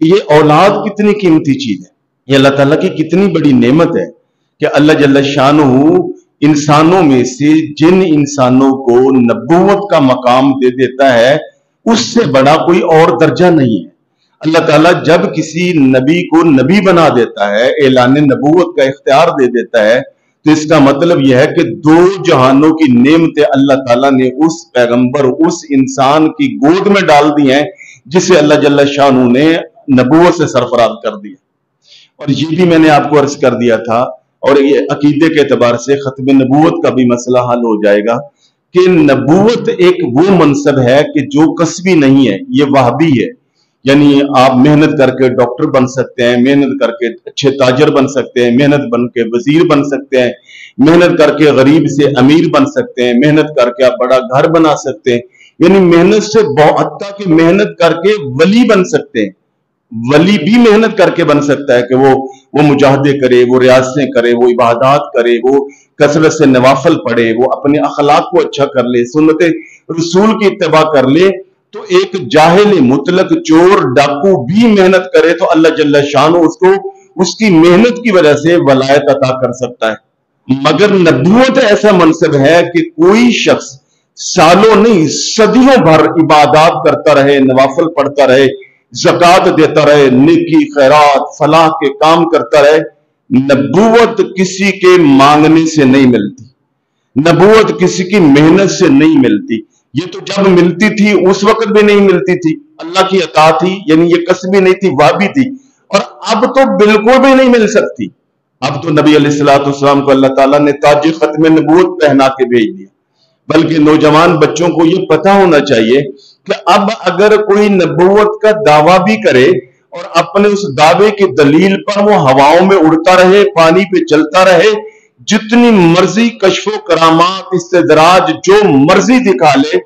کہ یہ اولاد کتنی قیمتی چیز ہے، یہ اللہ تعالیٰ کی کتنی بڑی نعمت ہے کہ اللہ جل شانہ انسانوں میں سے جن انسانوں کو نبوت کا مقام دے دیتا ہے اس سے بڑا کوئی اور درجہ نہیں ہے۔ اللہ تعالیٰ جب کسی نبی کو نبی بنا دیتا ہے، اعلان نبوت کا اختیار دے دیتا ہے، تو اس کا مطلب یہ ہے کہ دو جہانوں کی نعمتیں اللہ تعالیٰ نے اس پیغمبر، اس انسان کی گود میں ڈال دی ہیں جسے اللہ جل شانہ نے نبوت سے سرفراز کر دیا۔ اور یہ بھی میں نے آپ کو عرض کر دیا تھا، اور یہ عقیدے کے اعتبار سے ختم نبوت کا بھی مسئلہ حل ہو جائے گا کہ نبوت ایک وہ منصب ہے کہ جو کسبی نہیں ہے، یہ وہبی ہے۔ یعنی آپ محنت کر کے ڈاکٹر بن سکتے ہیں، محنت کر کے اچھے تاجر بن سکتے ہیں، محنت بن کے وزیر بن سکتے ہیں، محنت کر کے غریب سے امیر بن سکتے ہیں، محنت کر کے آپ بڑا گھر بنا سکتے ہیں، یعنی محنت سے حتیٰ کہ محنت کر کے ولی بن سکتے ہیں۔ ولی بھی محنت کر کے بن سکتا ہے کہ وہ مجاہدے کرے، وہ ریاضتیں کرے، وہ عبادات کرے، وہ کثرت سے نوافل پڑھے، وہ اپنے اخلاق کو اچھا کر لے، سنت رسول کی اتباع کر لے۔ تو ایک جاہل مطلق چور ڈاکو بھی محنت کرے تو اللہ جل شانہ اس کو اس کی محنت کی وجہ سے ولایت عطا کر سکتا ہے۔ مگر نبوت ایسا منصب ہے کہ کوئی شخص سالوں نہیں صدیوں بھر عبادات کرتا رہے، نوافل پڑھتا رہے، زکوٰۃ دیتا رہے، نیکی خیرات فلاح کے کام کرتا رہے، نبوت کسی کے مانگنے سے نہیں ملتی، نبوت کسی کی محنت سے نہیں ملتی۔ یہ تو جب ملتی تھی اس وقت بھی نہیں ملتی تھی، اللہ کی عطا تھی، یعنی یہ کسبی نہیں تھی، وہابی تھی، اور اب تو بالکل بھی نہیں مل سکتی۔ اب تو نبی علیہ السلام کو اللہ تعالیٰ نے تاج ختم نبوت پہنا کے بھیج دیا۔ بلکہ نوجوان بچوں کو یہ پتہ ہونا چاہیے کہ اب اگر کوئی نبوت کا دعویٰ بھی کرے اور اپنے اس دعوے کی دلیل پر وہ ہواؤں میں اڑتا رہے، پانی پہ چلتا رہے، جتنی مرضی کشف و کرامات استدراج جو مرضی دکھا لے،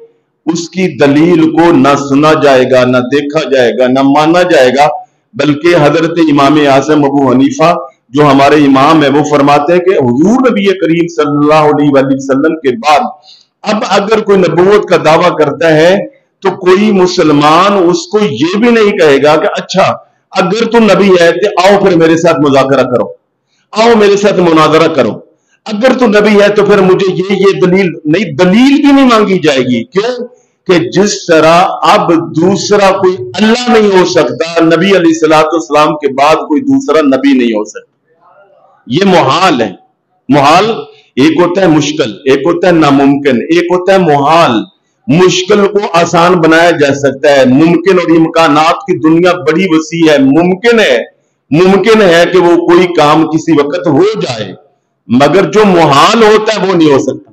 اس کی دلیل کو نہ سنا جائے گا، نہ دیکھا جائے گا، نہ مانا جائے گا۔ بلکہ حضرت امام اعظم ابو حنیفہ جو ہمارے امام ہیں وہ فرماتے ہیں کہ حضور نبی کریم صلی اللہ علیہ وآلہ وسلم کے بعد اب اگر کوئی نبوت کا دعویٰ کرتا ہے تو کوئی مسلمان اس کو یہ بھی نہیں کہے گا کہ اچھا اگر تو نبی ہے تو آؤ پھر میرے ساتھ مذاکرہ کرو، آؤ میرے ساتھ مناظرہ کرو، اگر تو نبی ہے تو پھر مجھے یہ دلیل نہیں، دلیل بھی نہیں مانگی جائے گی۔ کیوں کہ جس طرح اب دوسرا کوئی اللہ نہیں ہو سکتا، نبی علیہ السلام کے بعد کوئی دوسرا نبی نہیں ہو سکتا، یہ محال ہے۔ محال ایک ہوتا ہے مشکل، ایک ہوتا ہے ناممکن، ایک ہوتا ہے محال۔ مشکل کو آسان بنایا جا سکتا ہے، ممکن اور امکانات کی دنیا بڑی وسیع ہے، ممکن ہے کہ وہ کوئی کام کسی وقت ہو جائے، مگر جو محال ہوتا ہے وہ نہیں ہو سکتا۔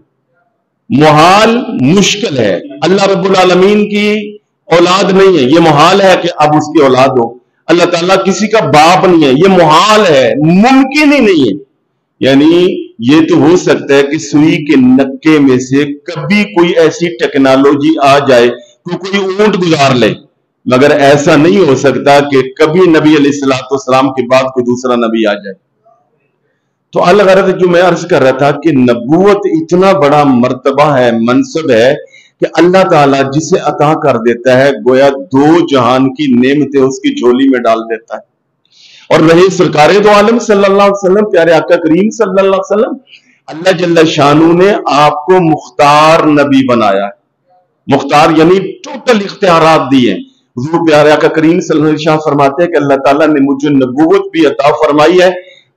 محال مشکل ہے، اللہ رب العالمین کی اولاد نہیں ہے، یہ محال ہے کہ اب اس کی اولاد ہو۔ اللہ تعالیٰ کسی کا باپ نہیں ہے، یہ محال ہے، ممکن ہی نہیں ہے۔ یعنی یہ تو ہو سکتا ہے کہ سوئی کے نکے میں سے کبھی کوئی ایسی ٹیکنالوجی آ جائے کہ کوئی اونٹ گزار لے، مگر ایسا نہیں ہو سکتا کہ کبھی نبی علیہ السلام کے بعد کوئی دوسرا نبی آ جائے۔ تو الغرض جو میں عرض کر رہا تھا کہ نبوت اتنا بڑا مرتبہ ہے، منصب ہے کہ اللہ تعالیٰ جسے عطا کر دیتا ہے گویا دو جہان کی نعمتیں اس کی جھولی میں ڈال دیتا ہے۔ اور رہے سرکار دو عالم صلی اللہ علیہ وسلم، پیارے آقا کریم صلی اللہ علیہ وسلم، اللہ جل شانہ نے آپ کو مختار نبی بنایا ہے۔ مختار یعنی ٹوٹل اختیارات دیے۔ حضور پیارے آقا کریم صلی اللہ علیہ وسلم فرماتے ہیں کہ اللہ تعالیٰ نے مجھے نبوت بھی عطا فرمائی ہے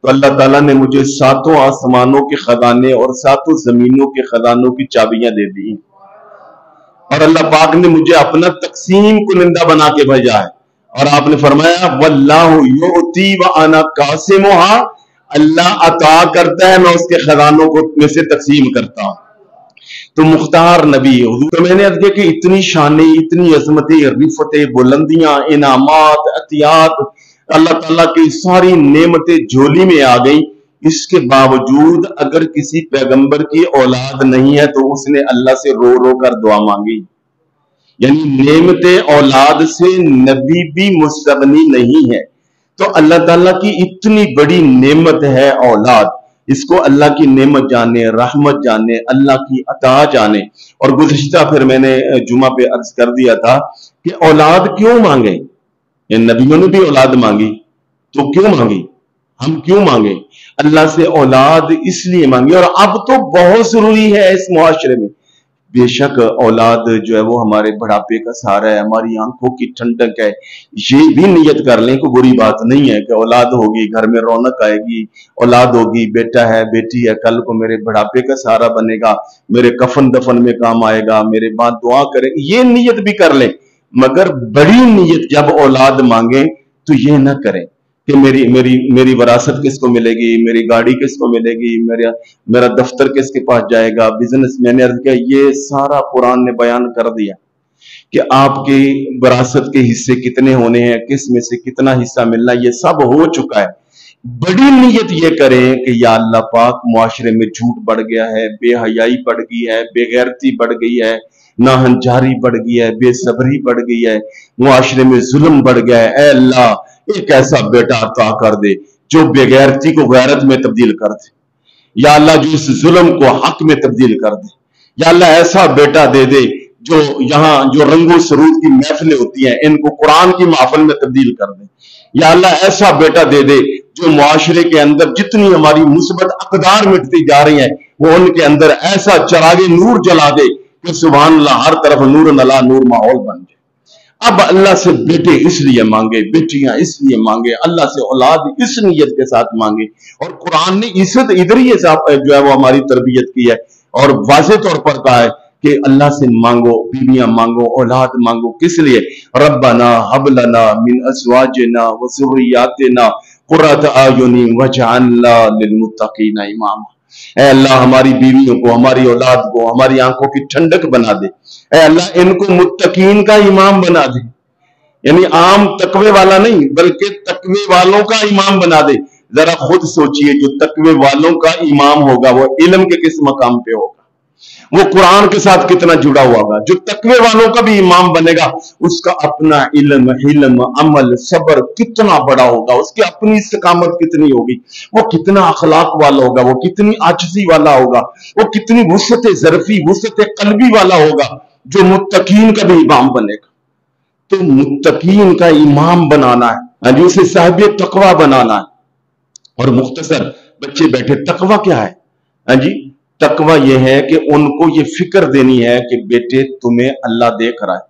تو اللہ تعالیٰ نے مجھے ساتوں آسمانوں کے خزانے اور ساتوں زمینوں کے خزانوں کی چابیاں دے دی، اور اللہ پاک نے مجھے اپنا تقسیم کنندہ بنا کے بھیجا ہے۔ اور آپ نے فرمایا واللہ یؤتی وانا قاسمھا، اللہ عطا کرتا ہے، میں اس کے خزانوں کو میں سے تقسیم کرتا ہوں۔ تو مختار نبی حضور، تو میں نے عرض کیا کہ اتنی شانیں، اتنی عظمتیں، رفتیں، بلندیاں، انعامات، عطیات، اللہ تعالیٰ کی ساری نعمتیں جھولی میں آ گئیں، اس کے باوجود اگر کسی پیغمبر کی اولاد نہیں ہے تو اس نے اللہ سے رو رو کر دعا مانگی۔ یعنی نعمت اولاد سے نبی بھی مستغنی نہیں ہے۔ تو اللہ تعالیٰ کی اتنی بڑی نعمت ہے اولاد، اس کو اللہ کی نعمت جانے، رحمت جانے، اللہ کی عطا جانے۔ اور گزشتہ پھر میں نے جمعہ پہ عرض کر دیا تھا کہ اولاد کیوں مانگیں؟ ان نبیوں نے بھی اولاد مانگی، تو کیوں مانگی؟ ہم کیوں مانگے؟ اللہ سے اولاد اس لیے مانگی، اور اب تو بہت ضروری ہے اس معاشرے میں۔ بے شک اولاد جو ہے وہ ہمارے بڑھاپے کا سہارا ہے، ہماری آنکھوں کی ٹھنڈک ہے، یہ بھی نیت کر لیں، کوئی بری بات نہیں ہے کہ اولاد ہوگی گھر میں رونق آئے گی، اولاد ہوگی، بیٹا ہے بیٹی ہے، کل کو میرے بڑھاپے کا سہارا بنے گا، میرے کفن دفن میں کام آئے گا، میرے بعد دعا کرے گا، یہ نیت بھی کر لیں۔ مگر بڑی نیت جب اولاد مانگیں تو یہ نہ کریں کہ میری وراثت کس کو ملے گی، میری گاڑی کس کو ملے گی، میرا دفتر کس کے پاس جائے گا، بزنس میں نے عرض کیا، یہ سارا قرآن نے بیان کر دیا کہ آپ کی وراثت کے حصے کتنے ہونے ہیں، کس میں سے کتنا حصہ ملنا، یہ سب ہو چکا ہے۔ بڑی نیت یہ کریں کہ یا اللہ پاک، معاشرے میں جھوٹ بڑھ گیا ہے، بے حیائی بڑھ گئی ہے، بے غیرتی بڑھ گئی ہے، ناہنجاری بڑھ گئی ہے، بے صبری بڑھ گئی ہے، معاشرے میں ظلم بڑھ گیا ہے، اے اللہ ایک ایسا بیٹا عطا کر دے جو بے غیرتی کو غیرت میں تبدیل کر دے، یا اللہ جو اس ظلم کو حق میں تبدیل کر دے، یا اللہ ایسا بیٹا دے دے جو یہاں جو رنگ و سرود کی محفلیں ہوتی ہیں ان کو قرآن کی محفل میں تبدیل کر دے، یا اللہ ایسا بیٹا دے دے جو معاشرے کے اندر جتنی ہماری مثبت اقدار مٹتی جا رہی ہیں وہ ان کے اندر ایسا چراغ نور جلا دے کہ سبحان اللہ ہر طرف نور نلا نور ماحول بن جائے۔ اب اللہ سے بیٹے اس لیے مانگے، بیٹیاں اس لیے مانگے، اللہ سے اولاد اس نیت کے ساتھ مانگے، اور قرآن نے ادھر ہی جو ہے وہ ہماری تربیت کی ہے اور واضح طور پر کہا ہے کہ اللہ سے مانگو، بیویاں مانگو، اولاد مانگو، کس لیے؟ ربنا حب لنا من ازواجنا وذریاتنا قرۃ اعین واجعلنا للمتقین اماما۔ اے اللہ ہماری بیویوں کو، ہماری اولاد کو ہماری آنکھوں کی ٹھنڈک بنا دے، اے اللہ ان کو متقین کا امام بنا دے، یعنی عام تقوی والا نہیں بلکہ تقوی والوں کا امام بنا دے۔ ذرا خود سوچئے جو تقوی والوں کا امام ہوگا وہ علم کے کس مقام پہ ہوگا، وہ قرآن کے ساتھ کتنا جڑا ہوا ہوگا۔ جو تقوی والوں کا بھی امام بنے گا اس کا اپنا علم، حلم، عمل، صبر کتنا بڑا ہوگا، اس کی اپنی استقامت کتنی ہوگی، وہ کتنا اخلاق والا ہوگا، وہ کتنی عاجزی والا ہوگا، وہ کتنی وسعت ظرفی، وسعت قلبی والا ہوگا جو متقین کا بھی امام بنے گا۔ تو متقین کا امام بنانا ہے، اسے صاحب تقوی بنانا ہے۔ اور مختصر بچے بیٹھے، تقوی کیا ہے؟ تقوی یہ ہے کہ ان کو یہ فکر دینی ہے کہ بیٹے تمہیں اللہ دیکھ رہا ہے،